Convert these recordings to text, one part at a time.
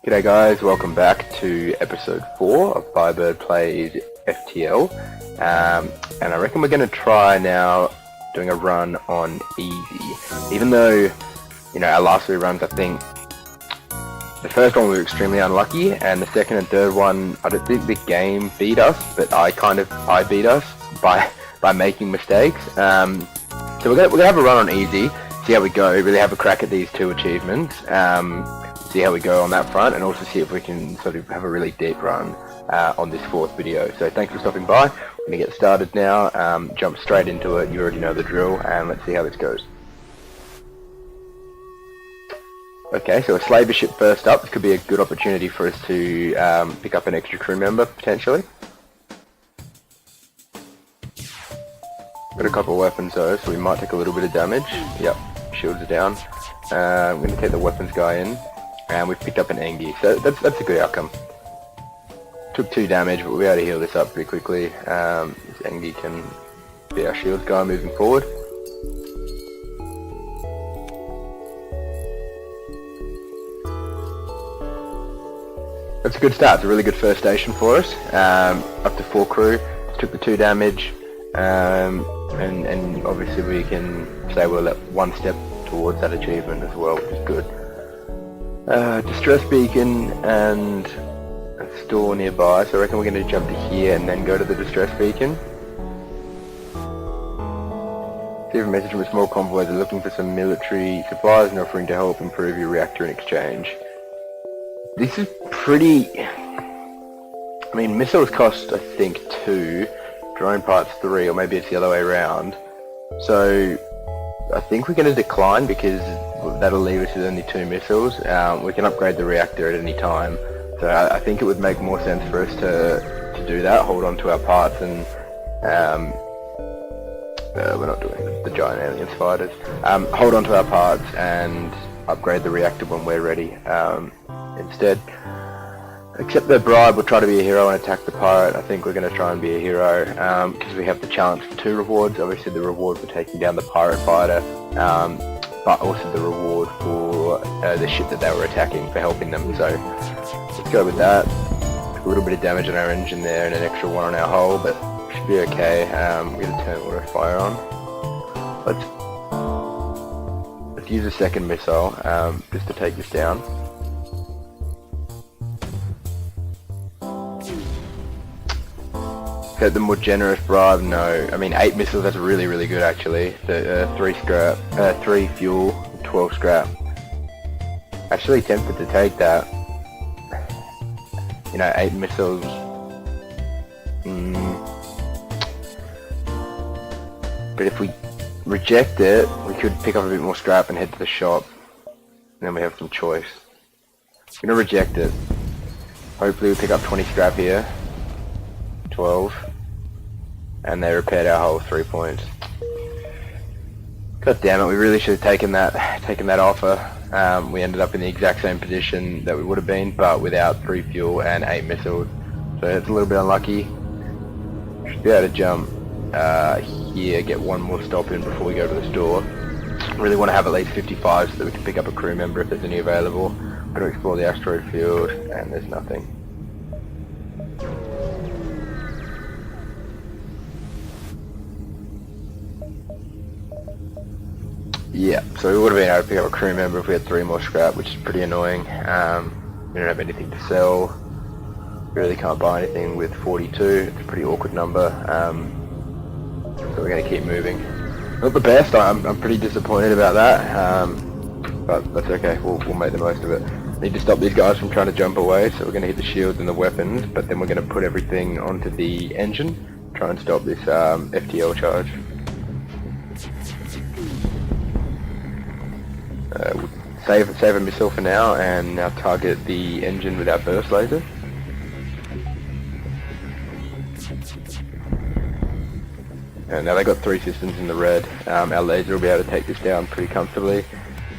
G'day guys, welcome back to episode 4 of Firebird Plays FTL. And I reckon we're going to try now doing a run on easy. Even though, our last 3 runs, I think the first one we were extremely unlucky, and the second and third one, I don't think the game beat us, but I beat us by making mistakes. So we're gonna have a run on easy, see how we go, really have a crack at these 2 achievements. See how we go on that front, and also see if we can sort of have a really deep run on this 4th video. So thanks for stopping by. We're going to get started now, jump straight into it. You already know the drill, and let's see how this goes. Okay, so a slaver ship first up. This could be a good opportunity for us to pick up an extra crew member, potentially. Got a couple of weapons though, so we might take a little bit of damage. Yep, shields are down. I'm going to take the weapons guy in. And we've picked up an Engie, so that's a good outcome. Took 2 damage, but we'll be able to heal this up pretty quickly. This Engie can be our shields guy moving forward. That's a good start. It's a really good first station for us. Up to 4 crew. Took the 2 damage, and obviously we can say we're 1 step towards that achievement as well, which is good. Distress beacon and a store nearby, so I reckon we're going to jump to here and then go to the distress beacon. Receive a message from a small convoy. They're looking for some military supplies and offering to help improve your reactor in exchange. This is pretty... missiles cost I think 2, drone parts 3, or maybe it's the other way around. So I think we're going to decline because that'll leave us with only 2 missiles. We can upgrade the reactor at any time, so I think it would make more sense for us to do that, hold on to our parts, and we're not doing the giant alien spiders. Hold on to our parts and upgrade the reactor when we're ready. Instead, accept the bribe. We'll try to be a hero and attack the pirate. I think we're going to try and be a hero because we have the chance for 2 rewards. Obviously the reward for taking down the pirate fighter, but also the reward for the ship that they were attacking for helping them. So let's go with that. A little bit of damage on our engine there and an extra 1 on our hull, but should be okay. We're going to turn auto fire on. Let's use a second missile just to take this down. Okay, the more generous bribe, no. 8 missiles, that's really, really good actually. So, 3 scrap, 3 fuel, 12 scrap. Actually tempted to take that. 8 missiles. But if we reject it, we could pick up a bit more scrap and head to the shop. And then we have some choice. I'm gonna reject it. Hopefully we pick up 20 scrap here. 12, and they repaired our hull 3 points. God damn it, we really should have taken that offer. We ended up in the exact same position that we would have been, but without 3 fuel and 8 missiles. So it's a little bit unlucky. Should be able to jump here, get 1 more stop in before we go to the store. Really want to have at least 55 so that we can pick up a crew member if there's any available. Got to explore the asteroid field, and there's nothing. Yeah, so we would have been able to pick up a crew member if we had 3 more scrap, which is pretty annoying. We don't have anything to sell. We really can't buy anything with 42. It's a pretty awkward number. So we're going to keep moving. Not the best. I'm pretty disappointed about that. But that's okay. We'll make the most of it. Need to stop these guys from trying to jump away, so we're going to hit the shields and the weapons, but then we're going to put everything onto the engine, try and stop this FTL charge. Save a missile for now, and now target the engine with our burst laser. And now they got 3 systems in the red. Our laser will be able to take this down pretty comfortably,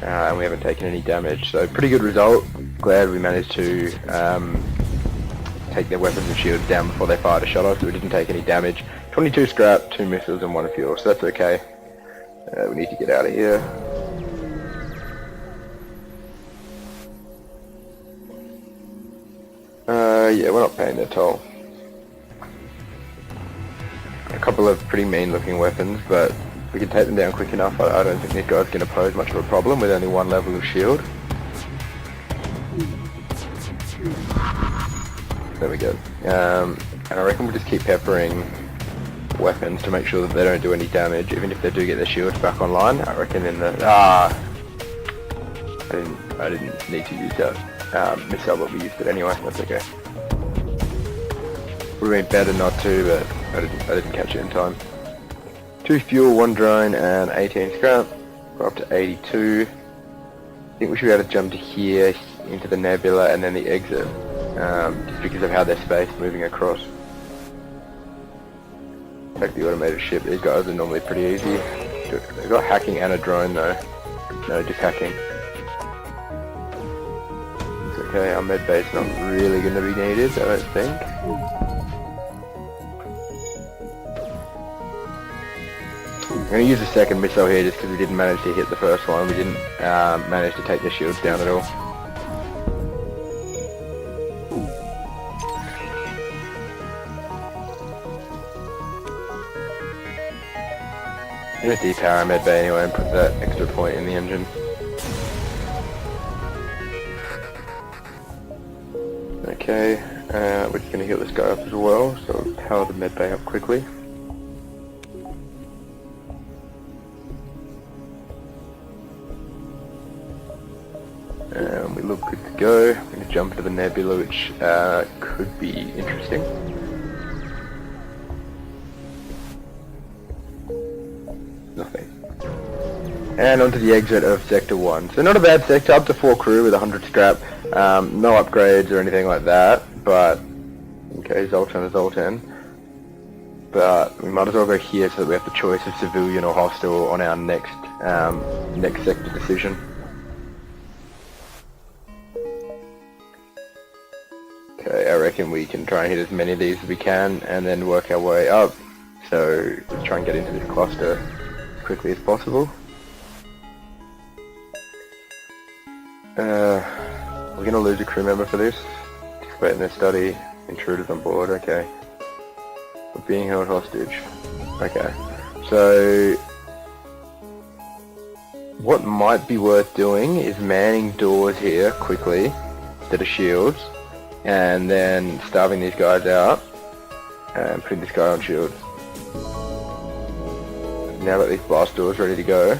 and we haven't taken any damage. So pretty good result. Glad we managed to take their weapons and shields down before they fired a shot off, so we didn't take any damage. 22 scrap, 2 missiles and 1 fuel, so that's okay. We need to get out of here. Yeah, we're not paying their toll. A couple of pretty mean looking weapons, but we can take them down quick enough. I don't think these guys are going to pose much of a problem with only one level of shield. There we go. And I reckon we'll just keep peppering weapons to make sure that they don't do any damage, even if they do get their shields back online. I reckon in the... I didn't need to use that missile, but we used it anyway, that's okay. Would have been better not to, but I didn't catch it in time. 2 fuel, 1 drone, and 18 scrap. We're up to 82. I think we should be able to jump to here, into the nebula, and then the exit. Just because of how they're spaced moving across. Take the automated ship. These guys are normally pretty easy. They've got hacking and a drone though. No, just hacking. It's okay, our med bay's not really going to be needed, I don't think. I'm going to use the second missile here just because we didn't manage to hit the first one. We didn't manage to take the shields down at all. I'm going to depower our med bay anyway and put that extra point in the engine. Okay, we're just going to heal this guy up as well, so we'll power the med bay up quickly. We look good to go. I'm going to jump into the nebula, which could be interesting. Nothing. And onto the exit of Sector 1. So not a bad sector, up to 4 crew with 100 scrap. No upgrades or anything like that, but... Okay, Zoltan is Zoltan. But we might as well go here so that we have the choice of civilian or hostile on our next sector decision. Okay, I reckon we can try and hit as many of these as we can and then work our way up. So let's try and get into this cluster as quickly as possible. We're going to lose a crew member for this. Wait in their study. Intruders on board, okay. We're being held hostage. Okay. So what might be worth doing is manning doors here quickly instead of shields, and then starving these guys out and putting this guy on shield. Now that these blast doors ready to go,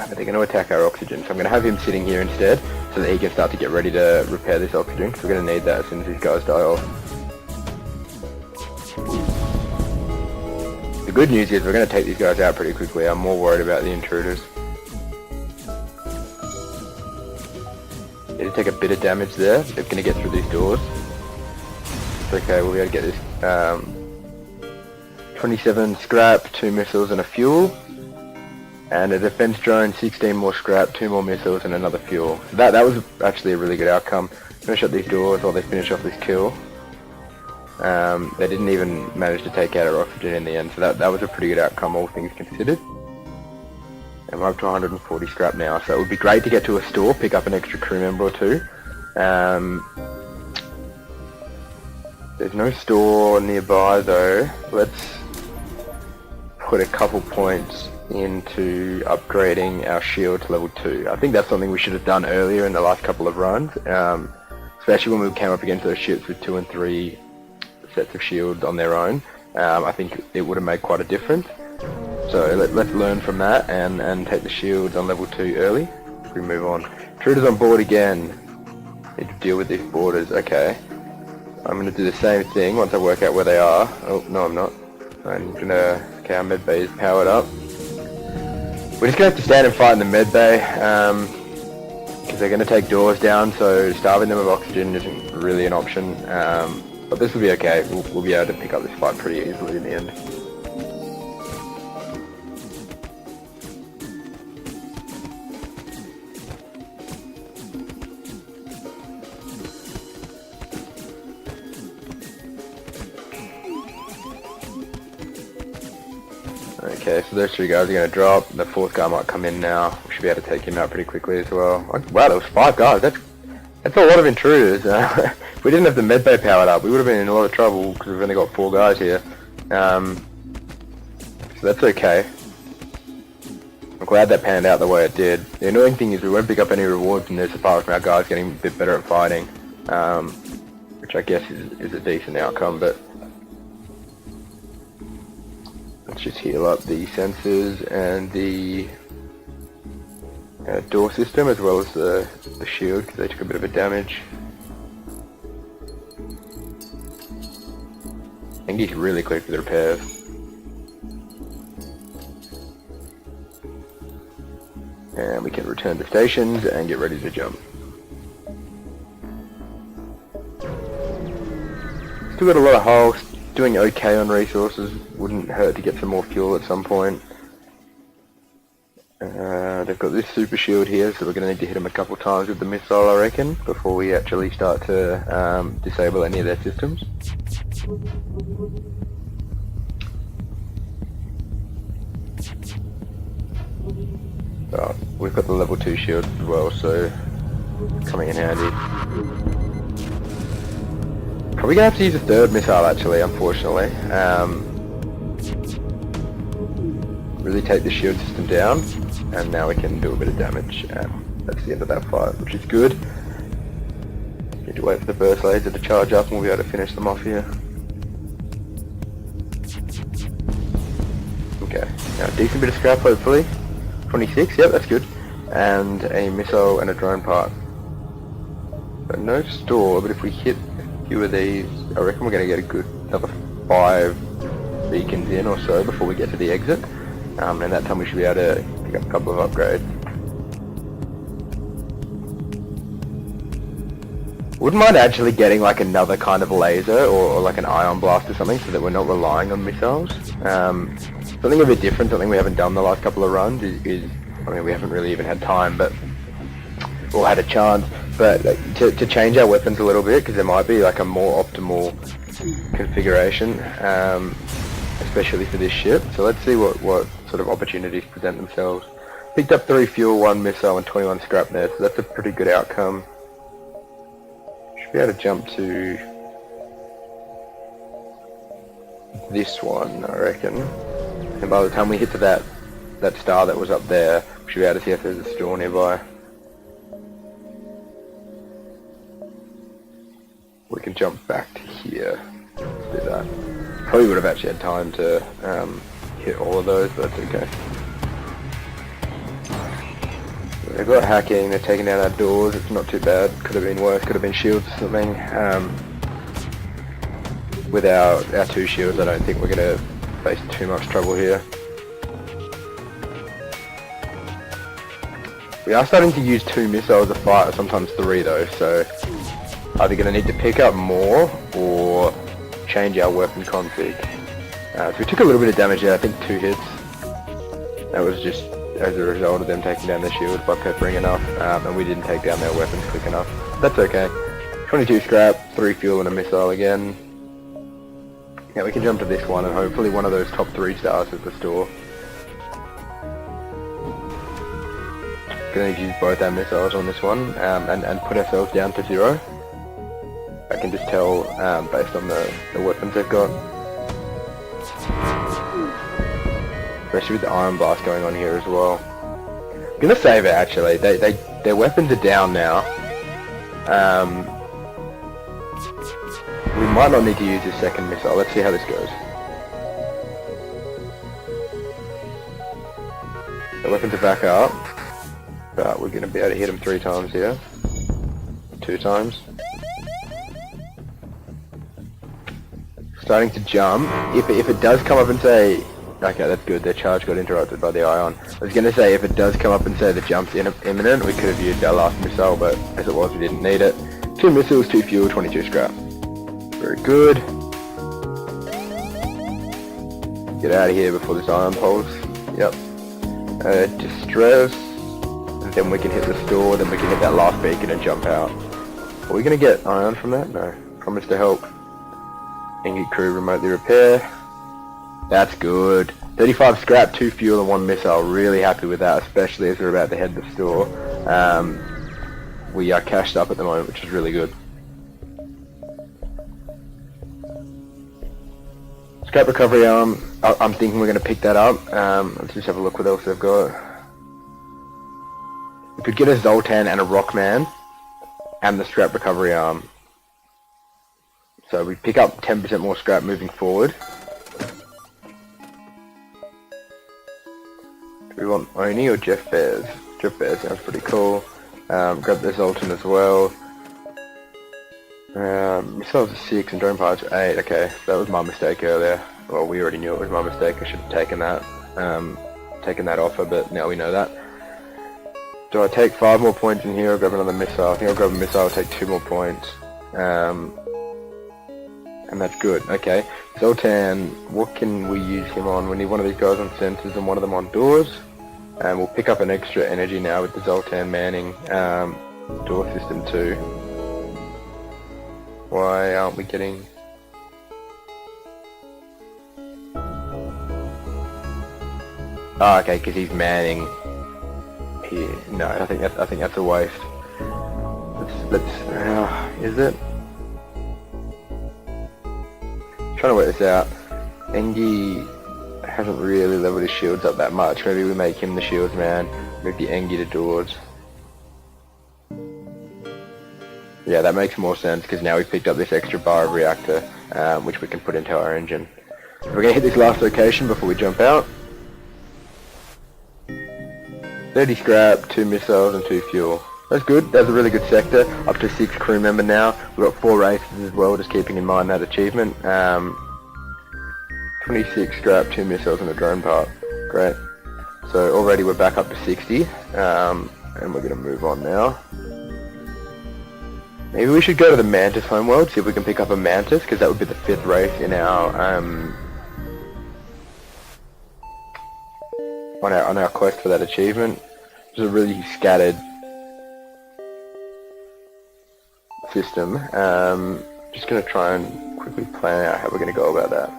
but they're going to attack our oxygen, so I'm going to have him sitting here instead so that he can start to get ready to repair this oxygen, because we're going to need that as soon as these guys die off. The good news is we're going to take these guys out pretty quickly. I'm more worried about the intruders. They did take a bit of damage there. They're going to get through these doors. It's okay, we'll be able to get this 27 scrap, 2 missiles and a fuel. And a defense drone, 16 more scrap, 2 more missiles and another fuel. So that was actually a really good outcome. I'm going to shut these doors while they finish off this kill. They didn't even manage to take out our oxygen in the end, so that was a pretty good outcome, all things considered. And we're up to 140 scrap now, so it would be great to get to a store, pick up an extra crew member or 2. There's no store nearby though. Let's put a couple points into upgrading our shield to level 2. I think that's something we should have done earlier in the last couple of runs, especially when we came up against those ships with 2 and 3 sets of shields on their own. I think it would have made quite a difference. So let's learn from that and take the shields on level 2 early. We move on. Intruders on board again. Need to deal with these borders. Okay. I'm going to do the same thing once I work out where they are. Oh, no I'm not. I'm going to... Okay, our med bay is powered up. We're just going to have to stand and fight in the med bay, because they're going to take doors down, so starving them of oxygen isn't really an option. But this will be okay. We'll be able to pick up this fight pretty easily in the end. Okay, so those 3 guys are going to drop. The 4th guy might come in now. We should be able to take him out pretty quickly as well. Wow, there was 5 guys. That's a lot of intruders. If we didn't have the medbay powered up, we would have been in a lot of trouble because we've only got 4 guys here. So that's okay. I'm glad that panned out the way it did. The annoying thing is we won't pick up any rewards from this apart from our guys getting a bit better at fighting, which I guess is a decent outcome, but let's just heal up the sensors and the door system as well as the shield because they took a bit of a damage. I think he's really quick with the repairs. And we can return to stations and get ready to jump. Still got a lot of hulls, doing okay on resources, wouldn't hurt to get some more fuel at some point. They've got this super shield here, so we're going to need to hit them a couple times with the missile, I reckon, before we actually start to disable any of their systems. Oh, we've got the level 2 shield as well, so coming in handy. Probably gonna have to use a third missile actually, unfortunately. Really take the shield system down, and now we can do a bit of damage. That's the end of that fight, which is good. Need to wait for the burst laser to charge up and we'll be able to finish them off here. Okay, now a decent bit of scrap hopefully. 26, yep, that's good. And a missile and a drone part. So no store, but if we hit a few of these, I reckon we're going to get a good another 5 beacons in or so before we get to the exit. And that time we should be able to pick up a couple of upgrades. Wouldn't mind actually getting like another kind of laser or like an ion blast or something so that we're not relying on missiles. Something a bit different, something we haven't done the last couple of runs is I mean we haven't really even had time but or had a chance, but to change our weapons a little bit because there might be like a more optimal configuration, especially for this ship. So let's see what sort of opportunities present themselves. Picked up 3 fuel, 1 missile and 21 scrap there, so that's a pretty good outcome. Should be able to jump to this one, I reckon. And by the time we hit to that star that was up there, we should be able to see if there's a store nearby. We can jump back to here. Let's do that. Probably would have actually had time to hit all of those, but that's okay. They've got hacking, they're taking down our doors, it's not too bad. Could have been worse, could have been shields or something. With our 2 shields, I don't think we're going to face too much trouble here. We are starting to use 2 missiles a fight, or sometimes 3 though, so either going to need to pick up more or change our weapon config. So we took a little bit of damage there, I think 2 hits. That was just as a result of them taking down the shield by peppering enough, and we didn't take down their weapons quick enough. That's okay. 22 scrap, 3 fuel and a missile again. Yeah, we can jump to this one and hopefully one of those top 3 stars at the store. Gonna need to use both our missiles on this one and put ourselves down to 0. I can just tell based on the weapons they've got. Especially with the iron blast going on here as well. I'm gonna save it actually. Their weapons are down now. We might not need to use this second missile. Let's see how this goes. The weapons are back up, but we're going to be able to hit them 3 times here. 2 times. Starting to jump. If it does come up and say, okay, that's good, their charge got interrupted by the ion. I was going to say if it does come up and say the jump's imminent, we could have used our last missile, but as it was, we didn't need it. 2 missiles, 2 fuel, 22 scrap. Very good. Get out of here before this ion pulse. Yep. Distress. And then we can hit the store, then we can hit that last beacon and jump out. Are we going to get ion from that? No. Promise to help. Ingot crew remotely repair. That's good. 35 scrap, 2 fuel and 1 missile. Really happy with that, especially as we're about to head to the store. we are cashed up at the moment, which is really good. Scrap recovery arm, I'm thinking we're going to pick that up. Let's just have a look what else they've got. We could get a Zoltan and a Rockman and the scrap recovery arm. So we pick up 10% more scrap moving forward. Do we want Oni or Jeff Bears? Jeff Bears sounds pretty cool. Grab the Zoltan as well. Missiles are 6 and drone pilots are 8. Okay, so that was my mistake earlier. Well, we already knew it was my mistake. I should have taken that offer, but now we know that. Do I take 5 more points in here or grab another missile? I think I'll grab a missile, I'll take 2 more points. And that's good. Okay, Zoltan, what can we use him on? We need one of these guys on sensors and one of them on doors. And we'll pick up an extra energy now with the Zoltan manning door system too. Why aren't we getting... Oh, okay, because he's manning here. No, I think that's a waste. Is it? Trying to work this out. Engi hasn't really leveled his shields up that much. Maybe we make him the shields man. Move the Engi to doors. Yeah, that makes more sense because now we've picked up this extra bar of reactor, which we can put into our engine. So we're going to hit this last location before we jump out. 30 scrap, 2 missiles and 2 fuel. That's good, that's a really good sector. Up to 6 crew member now. We've got 4 races as well, just keeping in mind that achievement. 26 scrap, 2 missiles and a drone part. Great. So already we're back up to 60, and we're going to move on now. Maybe we should go to the Mantis homeworld, see if we can pick up a Mantis, because that would be the 5th race in our on our quest for that achievement. It's a really scattered system. Just going to try and quickly plan out how we're going to go about that.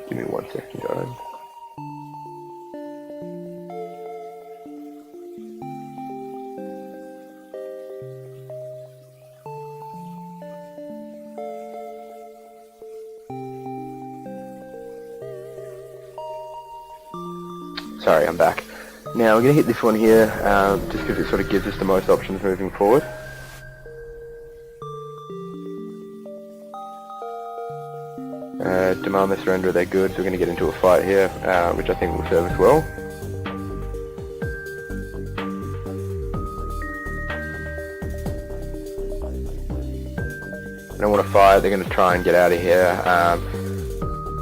Give me 1 second, guys. Sorry, I'm back. Now we're going to hit this one here, just because it sort of gives us the most options moving forward. Demand the surrender of their goods. We're going to get into a fight here, which I think will serve us well. They don't want to fight, they're going to try and get out of here.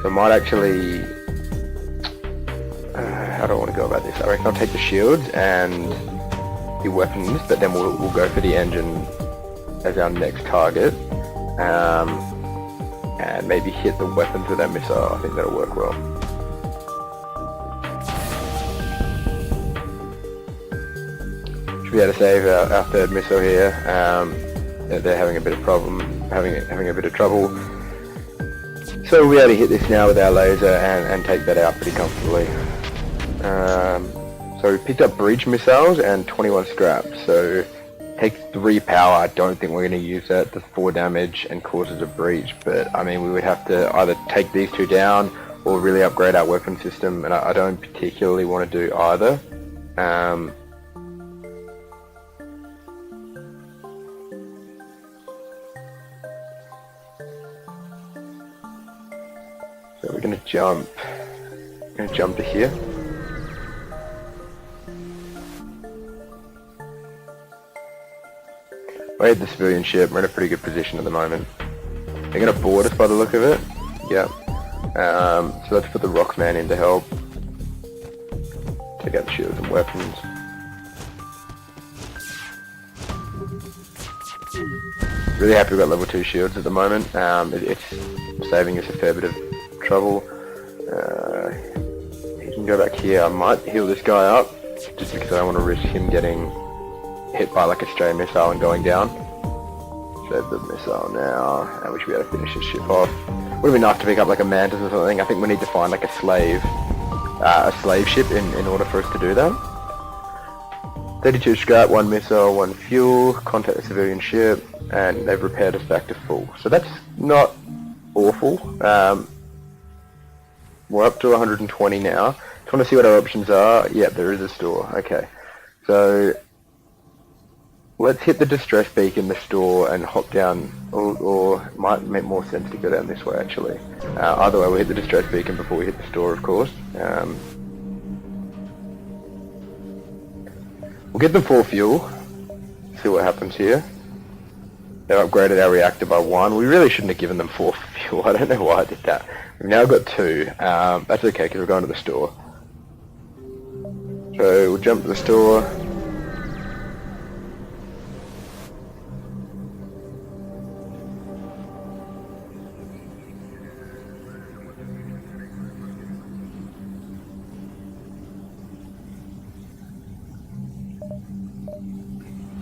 So I might actually... how do I want to go about this? I reckon I'll take the shields and the weapons, but then we'll go for the engine as our next target. And maybe hit the weapons with that missile. I think that'll work well. Should be able to save our 3rd missile here. They're having a bit of having a bit of trouble. So we'll be able to hit this now with our laser and take that out pretty comfortably. So we picked up breach missiles and 21 scrap. So takes 3 power. I don't think we're going to use that. Does 4 damage and causes a breach. But I mean, we would have to either take these 2 down or really upgrade our weapon system. And I don't particularly want to do either. So we're going to jump. To here. We hit the civilian ship. We're in a pretty good position at the moment. They're going to board us by the look of it. Yep. So let's put the Rockman in to help. Take out the shields and weapons. Really happy we've got level 2 shields at the moment. It's saving us a fair bit of trouble. He can go back here. I might heal this guy up, just because I don't want to risk him getting hit by like a stray missile and going down. Save the missile now, and we should be able to finish this ship off. Would have been nice to pick up like a Mantis or something. I think we need to find like a slave ship in order for us to do that. 32 scrap, 1 missile, 1 fuel, contact the civilian ship, and they've repaired us back to full. So that's not awful. We're up to 120 now. Just want to see what our options are. Yeah, there is a store. Okay. So let's hit the distress beacon in the store and hop down, or it might make more sense to go down this way actually. Either way, we'll hit the distress beacon before we hit the store, of course. We'll get them 4 fuel, see what happens here. They've upgraded our reactor by 1. We really shouldn't have given them 4 fuel. I don't know why I did that. We've now got 2. That's okay because we're going to the store. So we'll jump to the store.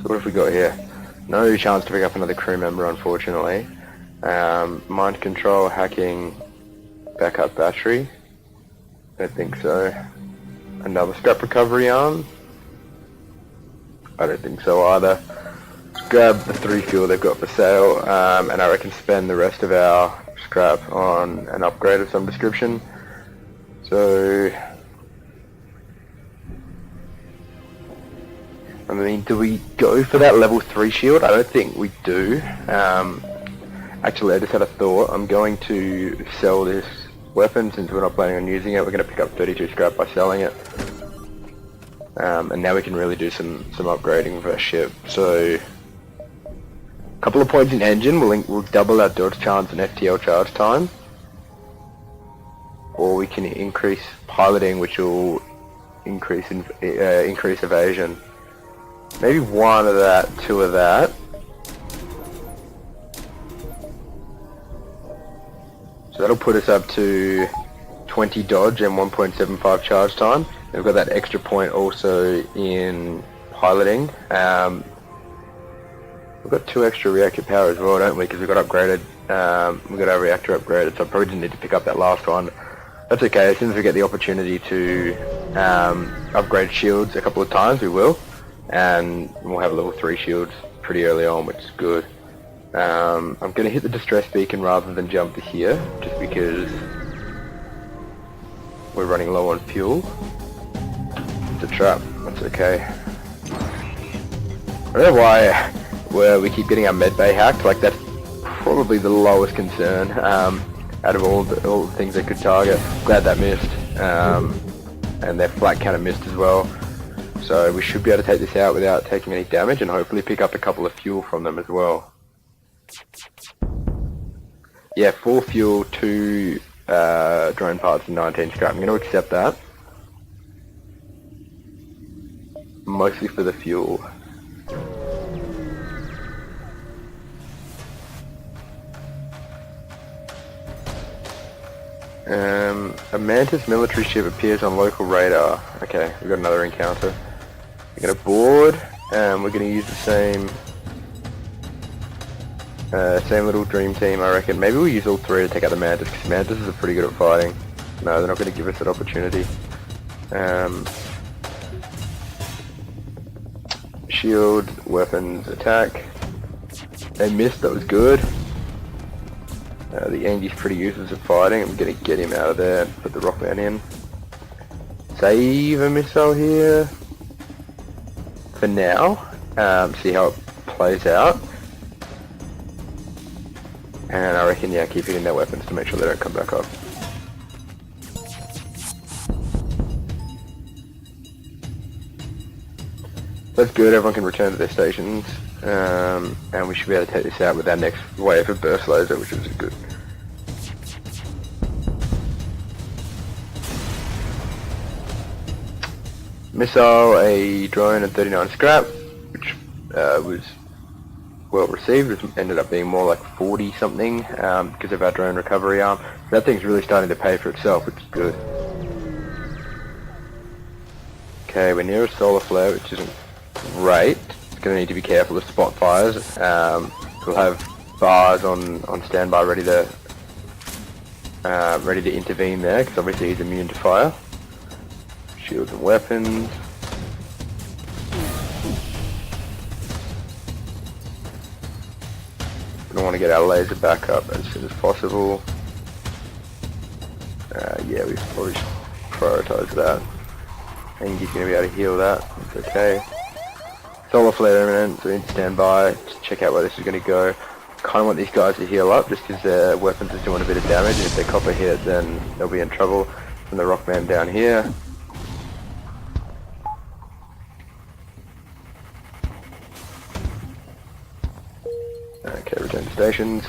So what have we got here? No chance to pick up another crew member, unfortunately. Mind control, hacking, backup battery. Don't think so. Another scrap recovery arm. I don't think so either. Let's grab the 3 fuel they've got for sale, and I reckon spend the rest of our scrap on an upgrade of some description. So, I mean, do we go for that level 3 shield? I don't think we do. Actually, I just had a thought. I'm going to sell this weapon since we're not planning on using it. We're going to pick up 32 scrap by selling it. And now we can really do some upgrading of our ship. So, a couple of points in engine. We'll double our dodge chance and FTL charge time. Or we can increase piloting, which will increase evasion. Maybe 1 of that, 2 of that. So that'll put us up to 20 dodge and 1.75 charge time. We've got that extra point also in piloting. We've got 2 extra reactor power as well, don't we? Because we got upgraded. We got our reactor upgraded, so I probably didn't need to pick up that last one. That's okay. As soon as we get the opportunity to upgrade shields a couple of times, we will. And we'll have level 3 shields pretty early on, which is good. I'm going to hit the distress beacon rather than jump to here, just because we're running low on fuel. It's a trap, that's okay. I don't know why we keep getting our medbay hacked. Like, that's probably the lowest concern out of all the things they could target. Glad that missed. And their flat cannon missed as well. So we should be able to take this out without taking any damage and hopefully pick up a couple of fuel from them as well. Yeah, 4 fuel, 2 drone parts and 19 scrap. I'm going to accept that. Mostly for the fuel. A Mantis military ship appears on local radar. Okay, we've got another encounter. We're going to board, and we're going to use the same little dream team, I reckon. Maybe we'll use all 3 to take out the Mantis, because Mantises are pretty good at fighting. No, they're not going to give us that opportunity. Shield, weapons, attack. They missed, that was good. The Andy's pretty useless at fighting. I'm going to get him out of there and put the Rockman in. Save a missile here for now. See how it plays out. And I reckon, yeah, keep hitting their weapons to make sure they don't come back up. That's good, everyone can return to their stations. And we should be able to take this out with our next wave of burst laser, which is good. Missile, a drone and 39 scrap, which was well received. It ended up being more like 40 something because of our drone recovery arm. That thing's really starting to pay for itself, which is good. Okay, we're near a solar flare, which isn't great. It's going to need to be careful of spot fires. We'll have bars on standby ready to intervene there, because obviously he's immune to fire. Shields and weapons. We want to get our laser back up as soon as possible. Yeah, we probably should prioritize that. And you're going to be able to heal that. It's okay. Solar flare imminent, so we need to stand by to check out where this is going to go. Kind of want these guys to heal up just because their weapons are doing a bit of damage. If they cop a hit, then they'll be in trouble. From the Rockman down here. Okay, return to stations.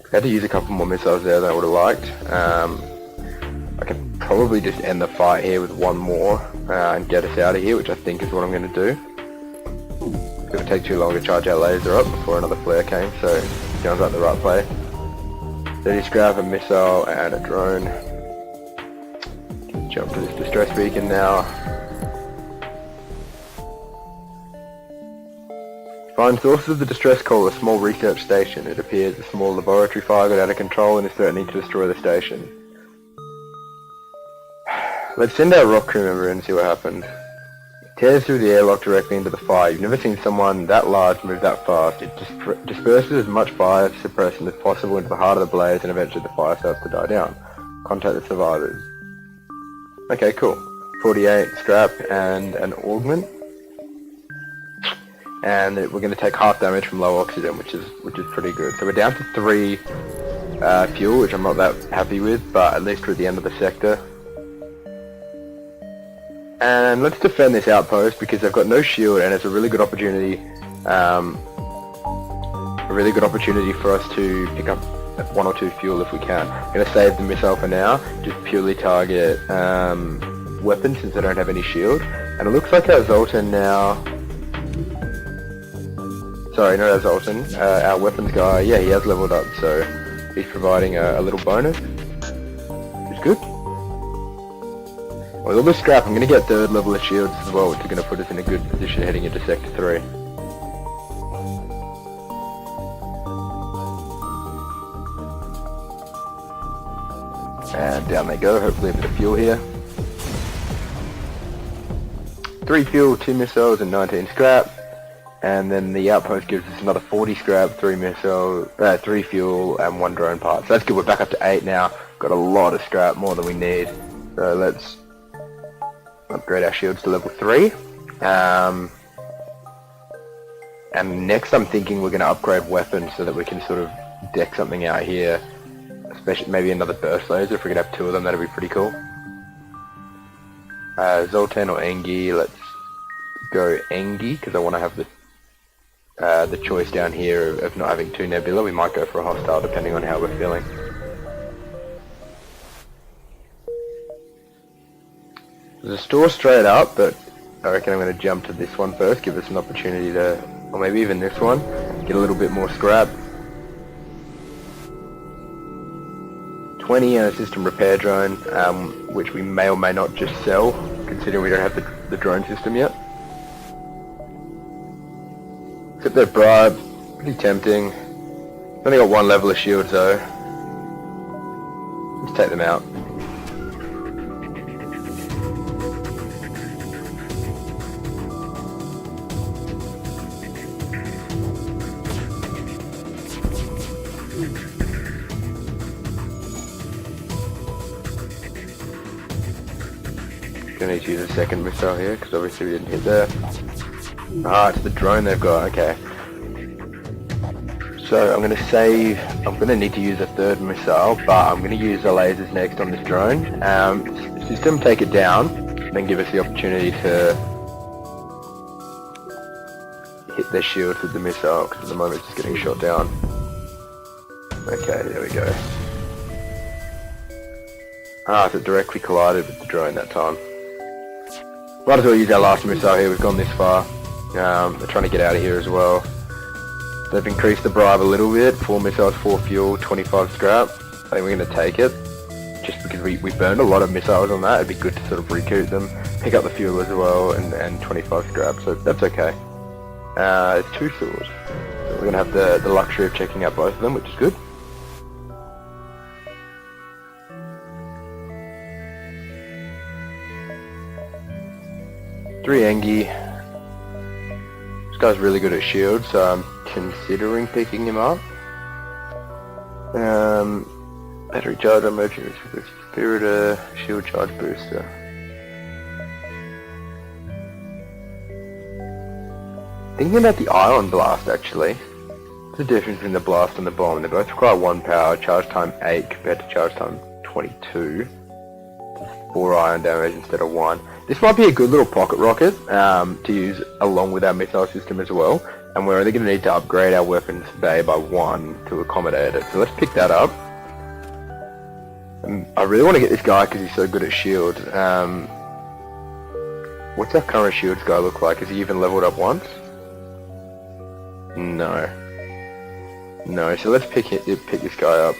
I had to use a couple more missiles there than I would have liked. I can probably just end the fight here with one more and get us out of here, which I think is what I'm going to do. It would take too long to charge our laser up before another flare came, so it sounds like the right play. 30 scrap, a missile, and a drone. Jump to this distress beacon now. Find sources of the distress call, a small research station. It appears a small laboratory fire got out of control and is threatening to destroy the station. Let's send our rock crew member in and see what happens. Tears through the airlock directly into the fire. You've never seen someone that large move that fast. It disperses as much fire suppression as possible into the heart of the blaze, and eventually the fire starts to die down. Contact the survivors. Okay, cool. 48 scrap and an augment. And we're going to take half damage from low oxygen, which is pretty good. So we're down to 3 fuel, which I'm not that happy with, but at least we're at the end of the sector. And let's defend this outpost because they've got no shield, and it's a really good opportunity. For us to pick up 1 or 2 fuel if we can. I'm going to save the missile for now, just purely target weapons since I don't have any shield. And it looks like our Zoltan now. Sorry, not our Zoltan. Our weapons guy. Yeah, he has leveled up, so he's providing a little bonus, which is good. With all this scrap, I'm going to get 3rd level of shields as well, which is going to put us in a good position heading into Sector 3. And down they go, hopefully a bit of fuel here. 3 fuel, 2 missiles and 19 scrap. And then the outpost gives us another 40 scrap, 3 missiles, 3 fuel and 1 drone part. So that's good, we're back up to 8 now. Got a lot of scrap, more than we need. So let's upgrade our shields to level 3. And next I'm thinking we're going to upgrade weapons so that we can sort of deck something out here. Especially maybe another burst laser. If we could have 2 of them, that'd be pretty cool. Zoltan or Engi, let's go Engi because I want to have the choice down here of not having 2 nebula. We might go for a hostile depending on how we're feeling. There's a store straight up, but I reckon I'm going to jump to this one first, give us an opportunity to, or maybe even this one, get a little bit more scrap. 20 and a system repair drone, which we may or may not just sell, considering we don't have the drone system yet. Except their bribe, pretty tempting. Only got 1 level of shields though. Let's take them out. Gonna need to use a second missile here because obviously we didn't hit there. Ah, it's the drone they've got, okay. So I'm gonna save, I'm gonna need to use a 3rd missile, but I'm gonna use the lasers next on this drone. System take it down, then give us the opportunity to hit their shields with the missile because at the moment it's just getting shot down. Okay, there we go. Ah, so it directly collided with the drone that time. Might as well use our last missile here, we've gone this far. They're trying to get out of here as well. They've increased the bribe a little bit, 4 missiles, 4 fuel, 25 scrap. I think we're going to take it, just because we burned a lot of missiles on that. It'd be good to sort of recoup them, pick up the fuel as well, and 25 scrap, so that's okay. It's 2 swords, so we're going to have the luxury of checking out both of them, which is good. Three Engi. guy's really good at shields, so I'm considering picking him up. Battery charge, emergency spirit, shield charge booster. Thinking about the ion blast actually. What's the difference between the blast and the bomb? They both require 1 power, charge time 8 compared to charge time 22. 4 ion damage instead of 1. This might be a good little pocket rocket to use along with our missile system as well. And we're only going to need to upgrade our weapons bay by 1 to accommodate it. So let's pick that up. I really want to get this guy because he's so good at shield. What's our current shields guy look like? Has he even leveled up once? No. No, so let's pick this guy up.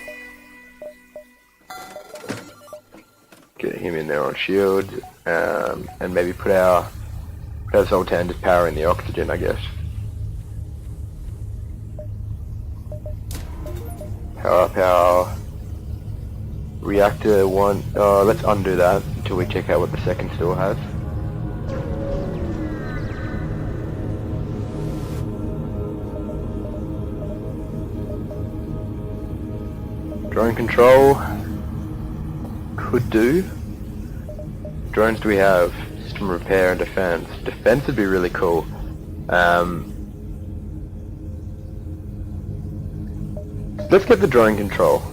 Get him in there on shield, and maybe put our Zoltan just powering the oxygen, I guess. Power up our reactor 1. Let's undo that until we check out what the second still has. Drone control could do. Drones do we have? System repair and defense. Defense would be really cool. Let's get the drone control.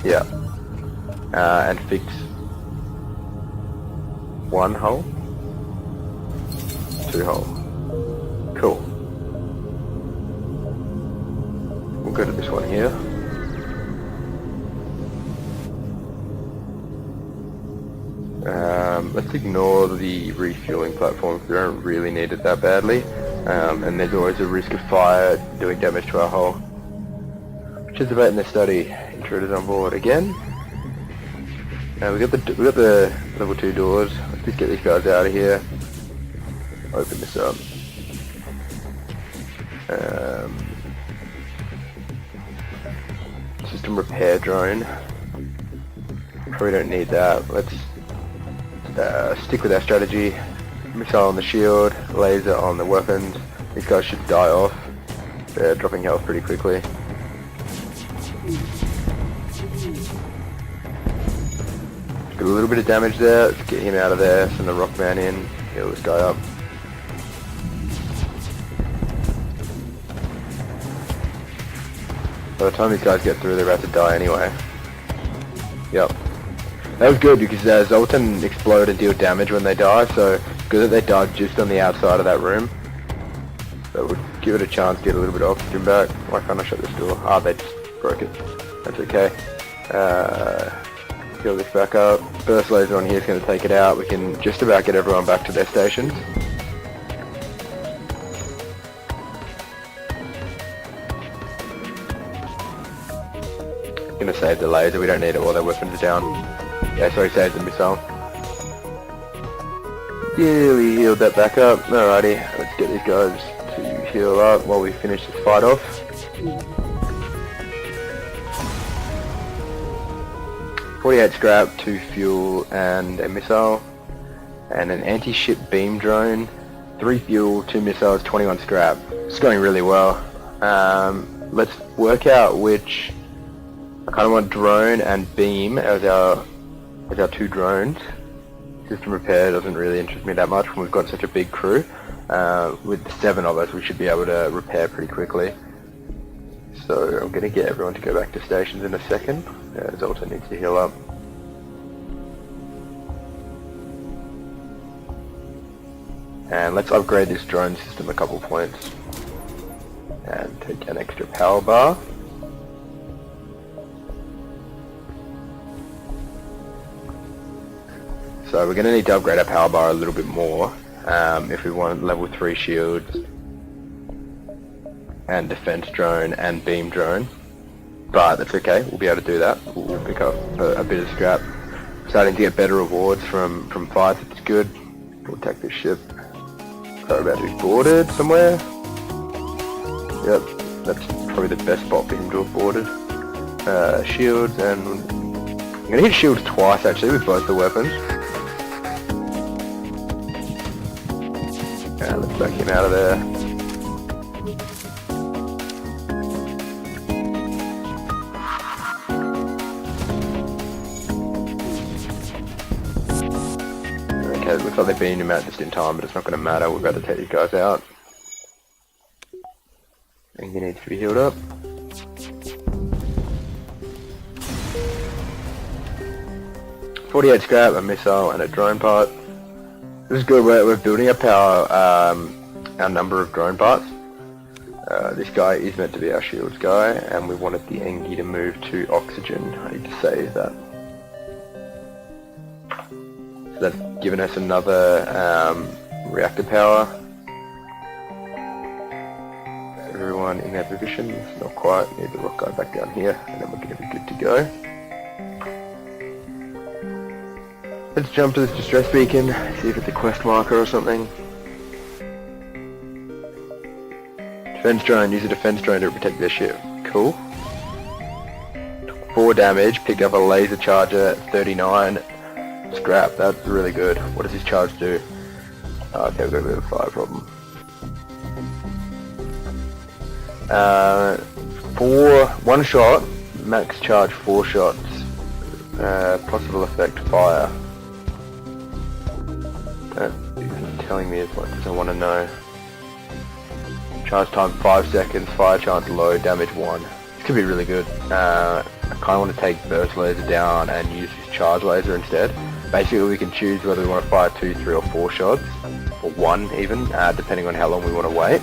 Yeah. And fix 1 hull. 2 hull. Cool. We'll go to this one here. Let's ignore the refueling platform because we don't really need it that badly. And there's always a risk of fire doing damage to our hull. Participate in the study. Intruders on board again. We got the level 2 doors. Let's just get these guys out of here. Open this up. System repair drone. Probably don't need that. Let's stick with our strategy. Missile on the shield, laser on the weapons. These guys should die off. They're dropping health pretty quickly. Got a little bit of damage there. Let's get him out of there. Send the Rockman in. Heal this guy up. By the time these guys get through, they're about to die anyway. Yep. That was good because Zoltan explode and deal damage when they die, so good that they died just on the outside of that room. That would give it a chance to get a little bit of oxygen back. Why can't I shut this door? Ah, they just broke it. That's okay. Heal this back up. Burst laser on here is going to take it out. We can just about get everyone back to their stations. Gonna save the laser, we don't need it while their weapons are down. Yeah, sorry, save the missile. Yeah, we healed that back up. Alrighty, let's get these guys to heal up while we finish this fight off. .48 scrap, 2 fuel and a missile. And an anti-ship beam drone. 3 fuel, 2 missiles, 21 scrap. It's going really well. Let's work out which... I kind of want drone and beam as our 2 drones. System repair doesn't really interest me that much when we've got such a big crew. With 7 of us we should be able to repair pretty quickly. So I'm going to get everyone to go back to stations in a second. Zoltan needs to heal up. And let's upgrade this drone system a couple points. And take an extra power bar. So we're going to need to upgrade our power bar a little bit more if we want level 3 shields and defense drone and beam drone. But that's okay, we'll be able to do that. We'll pick up a bit of scrap. Starting to get better rewards from fights, it's good. We'll take this ship. We're about to be boarded somewhere. Yep, that's probably the best spot for him to have boarded. Shields, and I'm going to hit shields twice actually with both the weapons. Let's Back him out of there. Okay, it looks like they're beating him out just in time, but it's not going to matter. We're about to take these guys out. And he needs to be healed up. .48 scrap, a missile, and a drone part. This is good. We're building up our number of drone parts. This guy is meant to be our shields guy, and we wanted the Engi to move to oxygen. I need to save that. So that's given us another reactor power. Everyone in their positions. Not quite. Need the rock guy back down here, and then we're going to be good to go. Let's jump to this distress beacon, see if it's a quest marker or something. Defense drone, use a defense drone to protect their ship. Cool. Took 4 damage, picked up a laser charger at 39. Scrap, that's really good. What does his charge do? Okay, we've got a bit of a fire problem. 1 shot, max charge 4 shots. Possible effect fire. That isn't telling me as much as I want to know. Charge time 5 seconds, fire chance low, damage 1. This could be really good. I kind of want to take burst laser down and use this charge laser instead. Basically we can choose whether we want to fire 2, 3 or 4 shots, or 1 even, depending on how long we want to wait.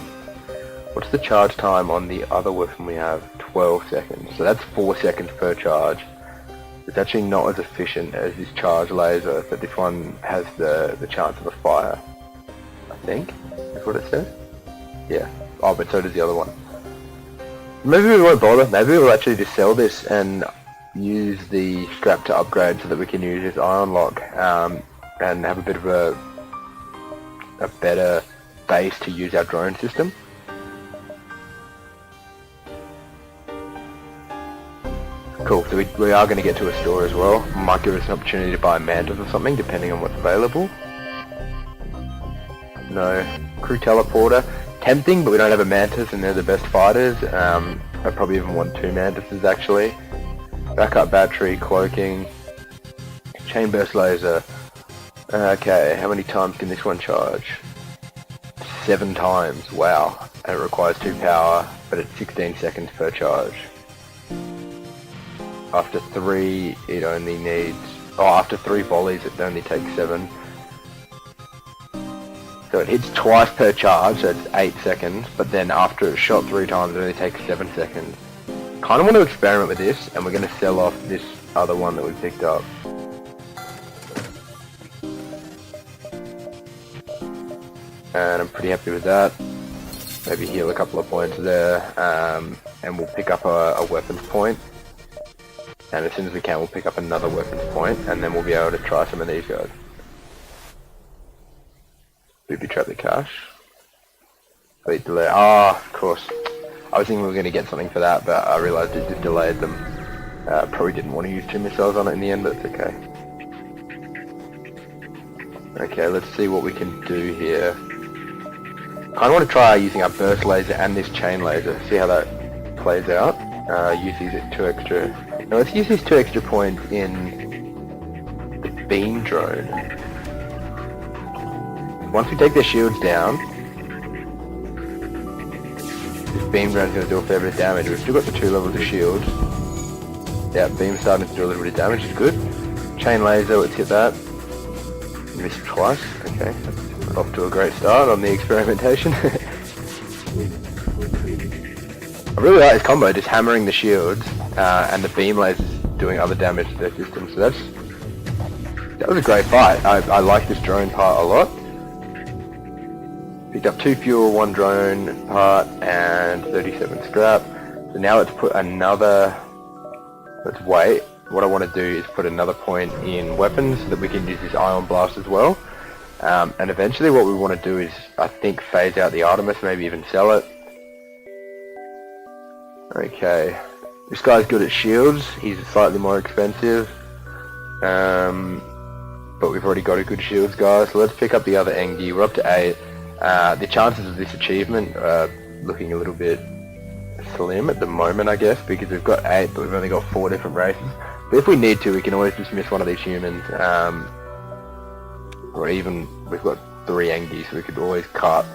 What's the charge time on the other weapon we have? 12 seconds. So that's 4 seconds per charge. It's actually not as efficient as this charge laser, but this one has the chance of a fire. I think, that's what it says. Yeah. Oh, but so does the other one. Maybe we won't bother. Maybe we'll actually just sell this and use the scrap to upgrade so that we can use this ion lock and have a bit of a better base to use our drone system. Cool, so we are going to get to a store as well. Might give us an opportunity to buy mantis or something, depending on what's available. No. Crew teleporter. Tempting, but we don't have a mantis and they're the best fighters. I probably even want 2 mantises actually. Backup battery, cloaking. Chain burst laser. Okay, how many times can this one charge? 7 times, wow. And it requires 2 power, but it's 16 seconds per charge. After 3, it only needs... Oh, after 3 volleys, it only takes 7. So it hits twice per charge, so it's 8 seconds, but then after it's shot 3 times, it only takes 7 seconds. Kind of want to experiment with this, and we're going to sell off this other one that we picked up. And I'm pretty happy with that. Maybe heal a couple of points there, and we'll pick up a weapons point. And as soon as we can, we'll pick up another weapons point, and then we'll be able to try some of these guys. Booby trap the cache. Delete, delay. Ah, of course. I was thinking we were going to get something for that, but I realised it just delayed them. Probably didn't want to use 2 missiles on it in the end, but it's okay. Okay, let's see what we can do here. I want to try using our burst laser and this chain laser, see how that plays out. Use these 2 extra... Now let's use these 2 extra points in the beam drone. Once we take their shields down, this beam drone's going to do a fair bit of damage. We've still got the 2 levels of shields. Yeah, beam's starting to do a little bit of damage, it's good. Chain laser, let's hit that. Missed twice, okay. That's off to a great start on the experimentation. I really like this combo, just hammering the shields and the beam lasers doing other damage to their system. So that was a great fight. I like this drone part a lot. Picked up 2 fuel, 1 drone part, and 37 scrap. So now let's put another. Let's wait. What I want to do is put another point in weapons so that we can use this ion blast as well. And eventually, what we want to do is, I think, phase out the Artemis, maybe even sell it. Okay, this guy's good at shields, he's slightly more expensive, but we've already got a good shields guy, so let's pick up the other Engi. We're up to 8, The chances of this achievement are looking a little bit slim at the moment, I guess, because we've got 8, but we've only got 4 different races. But if we need to, we can always just miss one of these humans, or even we've got 3 Engies, so we could always cut.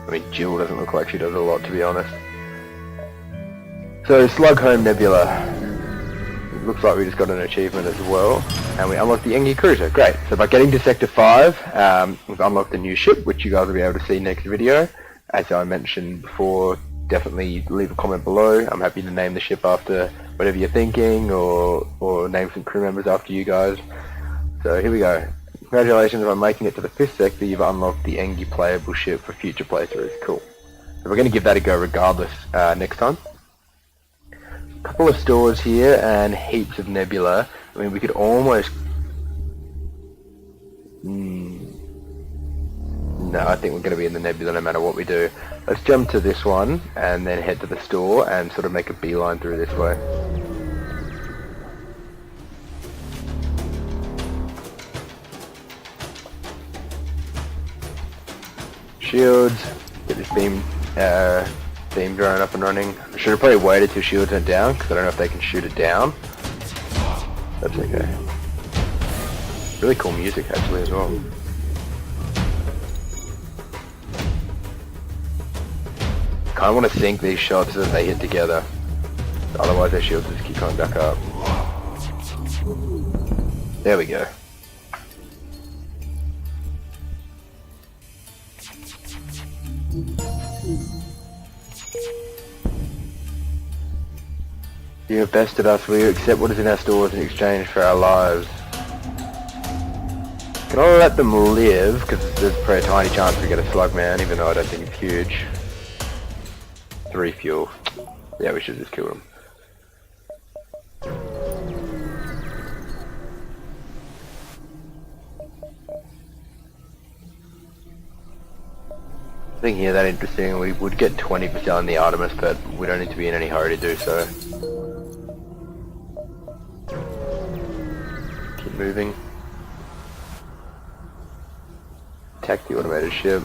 I mean, Jill doesn't look like she does a lot, to be honest. So Slug Home Nebula. It looks like we just got an achievement as well, and we unlocked the Engie Cruiser. Great. So by getting to Sector 5, we've unlocked a new ship, which you guys will be able to see next video. As I mentioned before, definitely leave a comment below. I'm happy to name the ship after whatever you're thinking, or name some crew members after you guys. So here we go. Congratulations on making it to the 5th sector. You've unlocked the Engie playable ship for future playthroughs. Cool. So we're going to give that a go regardless next time. A couple of stores here and heaps of nebula. I mean, we could almost... No, I think we're going to be in the nebula no matter what we do. Let's jump to this one and then head to the store and sort of make a beeline through this way. Shields, get this beam drone up and running. I should have probably waited till shields went down, because I don't know if they can shoot it down. That's okay. Really cool music actually as well. Kinda want to sync these shots as they hit together. Otherwise their shields just keep coming back up. There we go. You have bested us. Will you accept what is in our stores in exchange for our lives? Can I let them live? Because there's probably a tiny chance we get a slug man, even though I don't think it's huge. 3 fuel. Yeah, we should just kill them. Nothing here that interesting. We would get 20% on the Artemis, but we don't need to be in any hurry to do so. Keep moving. Attack the automated ship.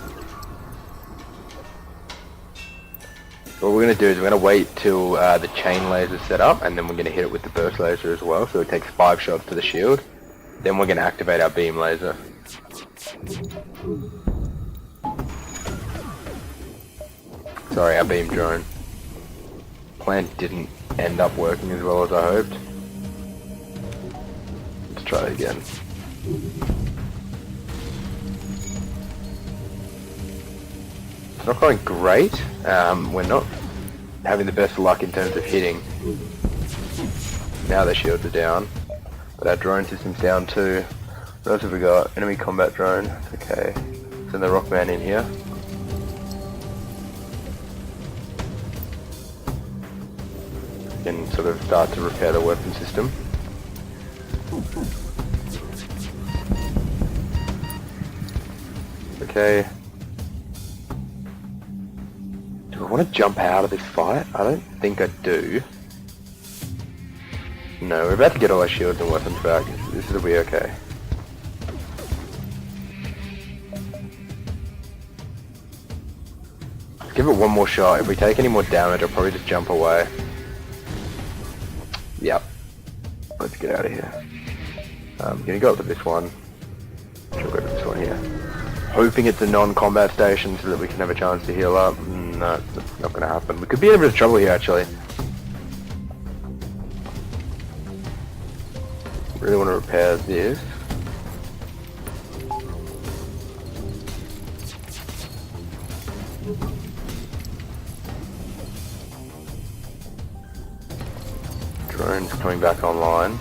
So what we're going to do is we're going to wait till the chain laser is set up, and then we're going to hit it with the burst laser as well, so it takes 5 shots to the shield. Then we're going to activate our beam laser. Sorry, our beam drone. Plan didn't end up working as well as I hoped. Let's try it again. It's not going great. We're not having the best luck in terms of hitting. Now the shields are down, but our drone system's down too. What else have we got? Enemy combat drone. Okay, send the Rockman in here. Can sort of start to repair the weapon system. Okay. Do I want to jump out of this fight? I don't think I do. No, we're about to get all our shields and weapons back. This will be okay. Let's give it one more shot. If we take any more damage, I'll probably just jump away. Yep. Let's get out of here. I'm gonna go up to this one. She'll go to this one here. Hoping it's a non-combat station so that we can have a chance to heal up. No, that's not gonna happen. We could be in a bit of trouble here actually. Really want to repair this. Drone's coming back online.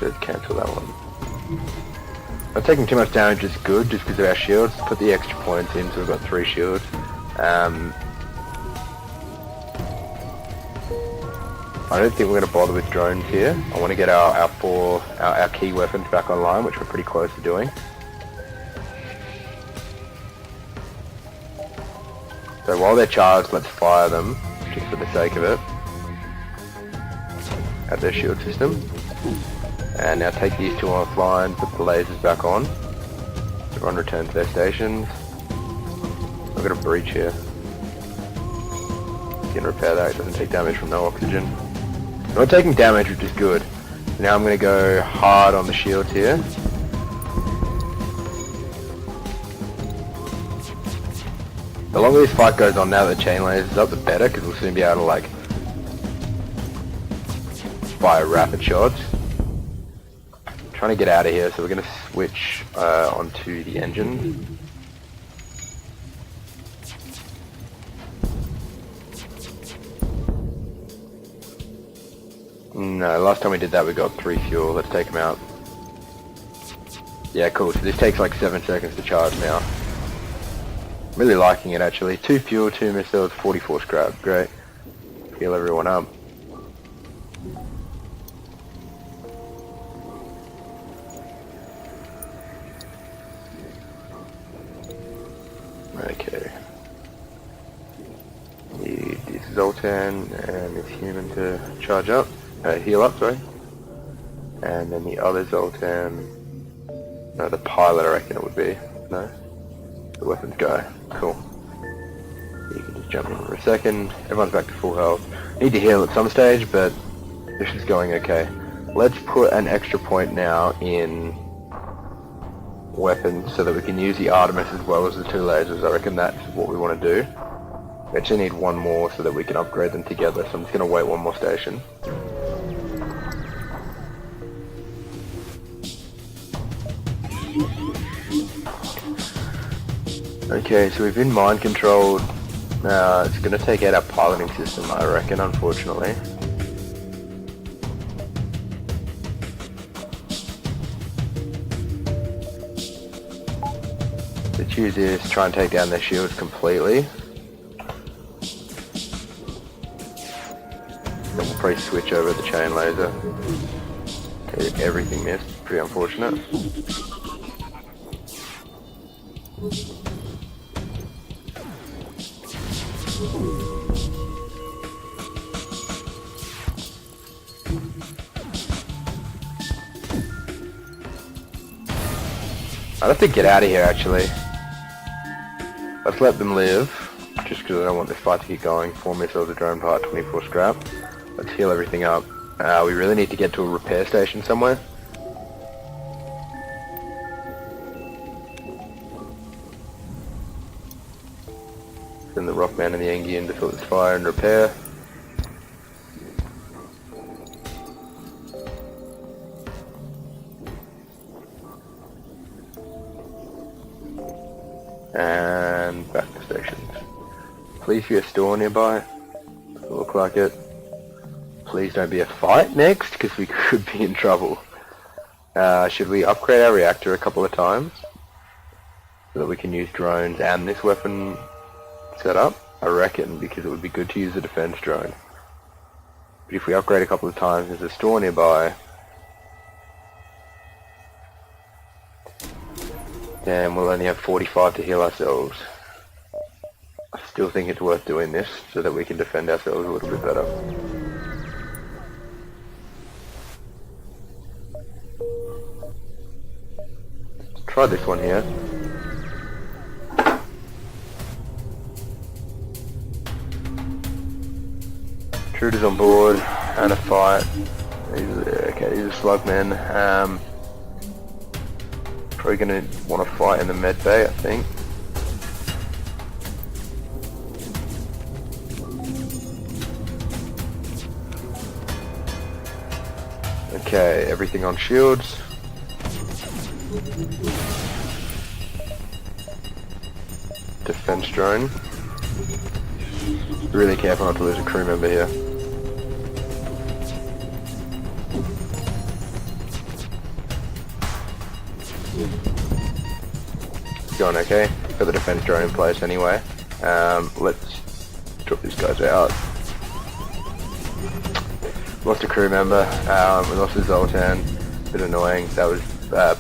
Let's cancel that one. Not taking too much damage is good just because of our shields. Put the extra points in so we've got 3 shields. I don't think we're going to bother with drones here. I want to get our key weapons back online, which we're pretty close to doing. So while they're charged, let's fire them, just for the sake of it. at their shield system. And now take these two offline, put the lasers back on. Everyone return to their stations. I've got a breach here. You can repair that, it doesn't take damage from no oxygen. Not taking damage, which is good. Now I'm going to go hard on the shields here. The longer this fight goes on now that the chain lasers up, the better, because we'll soon be able to like fire rapid shots. Trying to get out of here, so we're going to switch onto the engine. No, last time we did that we got 3 fuel. Let's take them out. Yeah, cool. So this takes like 7 seconds to charge now. Really liking it actually. 2 fuel, 2 missiles, 44 scrap. Great. Heal everyone up. Okay. Need this Zoltan and this human to charge up. Heal up, sorry. And then the other Zoltan. No, the pilot I reckon it would be. No? The weapons guy. Cool. You can just jump in for a second. Everyone's back to full health. Need to heal at some stage, but this is going okay. Let's put an extra point now in weapons so that we can use the Artemis as well as the 2 lasers. I reckon that's what we want to do. We actually need 1 more so that we can upgrade them together, so I'm just going to wait 1 more station. Okay, so we've been mind controlled. It's going to take out our piloting system, I reckon, unfortunately. Let's use this, try and take down their shields completely. Then we'll probably switch over the chain laser. Okay, everything missed, pretty unfortunate. I'd have to get out of here actually. Let's let them live, just because I don't want this fight to keep going. 4 missiles, a drone part, 24 scrap. Let's heal everything up. We really need to get to a repair station somewhere. Send the Rockman and the Engi to fill this fire and repair. And back to stations. Please be a store nearby. Doesn't look like it. Please don't be a fight next, because we could be in trouble. Should we upgrade our reactor a couple of times so that we can use drones and this weapon setup? I reckon, because it would be good to use a defense drone. But if we upgrade a couple of times, there's a store nearby. Then we'll only have 45 to heal ourselves. I still think it's worth doing this so that we can defend ourselves a little bit better. Let's try this one here. Intruders on board and a fight. Okay, these are slugmen. Probably going to want to fight in the med bay, I think. Okay, everything on shields. Defense drone. Really careful not to lose a crew member here. Going okay. Got the defense drone in place anyway. Let's drop these guys out. Lost a crew member. We lost the Zoltan. Bit annoying. That was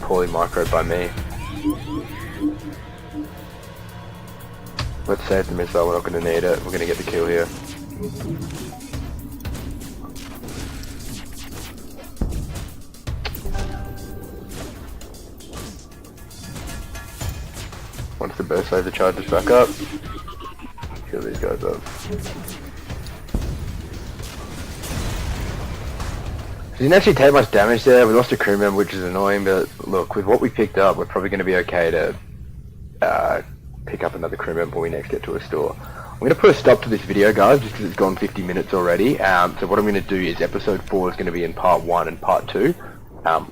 poorly microed by me. Let's save the missile. We're not going to need it. We're going to get the kill here. once the burst laser charges back up. Kill these guys up. We didn't actually take much damage there. We lost a crew member, which is annoying, but look, with what we picked up, we're probably going to be okay to pick up another crew member when we next get to a store. I'm going to put a stop to this video, guys, just because it's gone 50 minutes already. So what I'm going to do is episode 4 is going to be in part 1 and part 2,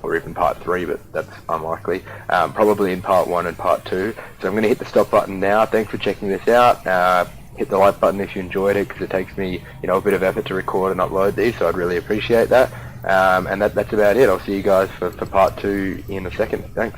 or even part 3, but that's unlikely. Probably in part 1 and part 2. So I'm going to hit the stop button now. Thanks for checking this out. Hit the like button if you enjoyed it, because it takes me, a bit of effort to record and upload these, so I'd really appreciate that. And that's about it. I'll see you guys for part 2 in a second. Thanks.